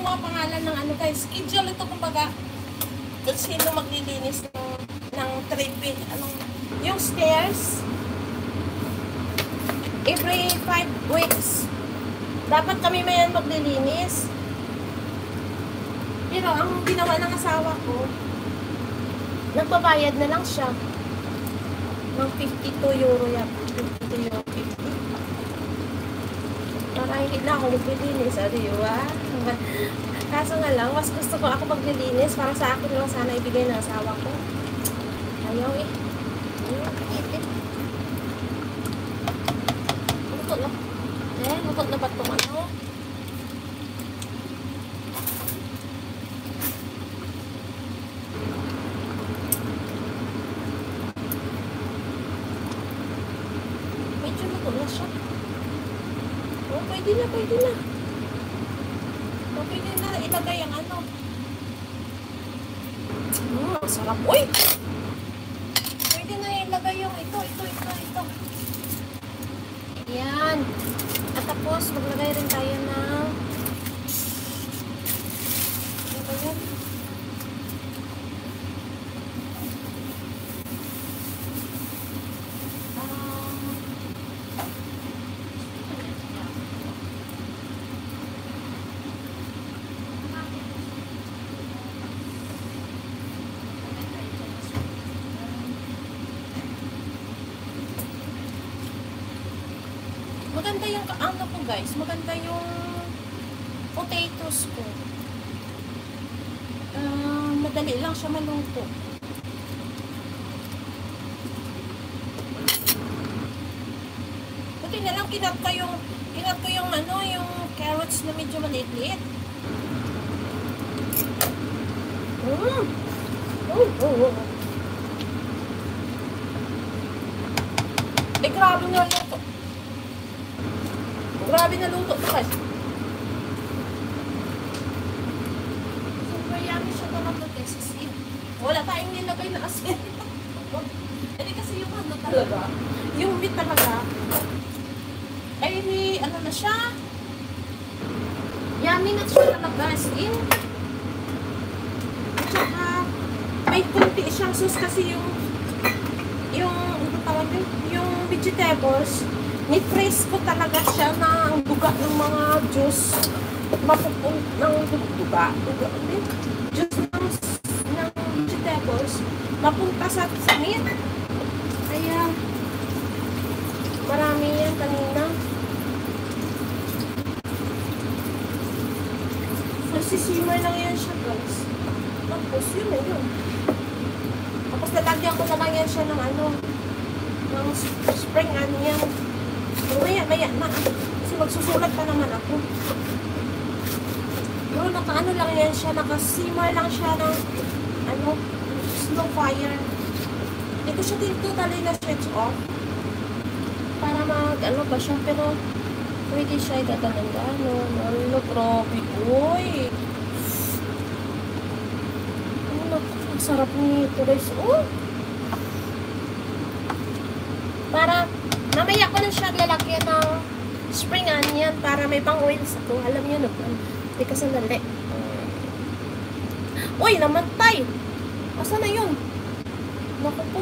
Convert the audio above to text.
yung mga pangalan ng ano guys. Schedule ito kumbaga. Kung sino maglilinis ng tripping. Yung stairs. Every 5 weeks. Dapat kami mayan maglilinis. Pero ang ginawa ng asawa ko, nagbabayad na lang siya ng 52 euro yan. 52 euro 50. Para hindi na ako maglilinis. Diba? Kaso nga lang, mas gusto ko ako maglilinis para sa akin lang sana ibigay ng asawa ko. Ayaw eh. Luto na. Luto na ba itong ano? Medyo luto na siya. Oh, pwede na, pwede na. Pwede na ilagay ang ano. Sarap. Uy! Pwede na ilagay yung ito. Ayan. At tapos, maglagay rin tayo ng ano ba yan? Maganda yung ano ko guys, maganda yung potatoes ko. Madali lang siya maluto. Buti na lang kinat ko yung ano, yung carrots na medyo maliit-liit. Grabe na luto. Grabe na luto ito guys. Super yummy siya talaga guys. Wala tayong nilagay na asin. Hindi kasi yung ano talaga, yung meat talaga, ay ano na siya. Yummy na siya talaga as in. At saka, may kunti siyang sauce kasi yung ano tawag yung vegetables. Ni-freeze ko talaga siya ng duga ng mga juice. Ng duga. Juice ng vegetables. Mapunta sa meat. Kaya, marami yan kanina. Nagsisimmer lang yan siya guys. Tapos yun. Tapos nalagyan ko naman yan siya ng ano, ng spring onion. Maya na. Kasi magsusulat pa naman ako. Pero naka-ano lang yan siya, naka-simmer lang siya ng ano, slow fire. Hindi ko siya totally na switch off. Para ano ba siya, pero pwede siya idadalangganon. Ano, grabe. Uy! Ano, ang sarap nito guys. Oh! Para mamaya ko na siya lalagyan ng spring onion para may pang oils ako. Alam niyo no? Hindi ka sandali. Uy, namatay! Asa na yun? Naku po.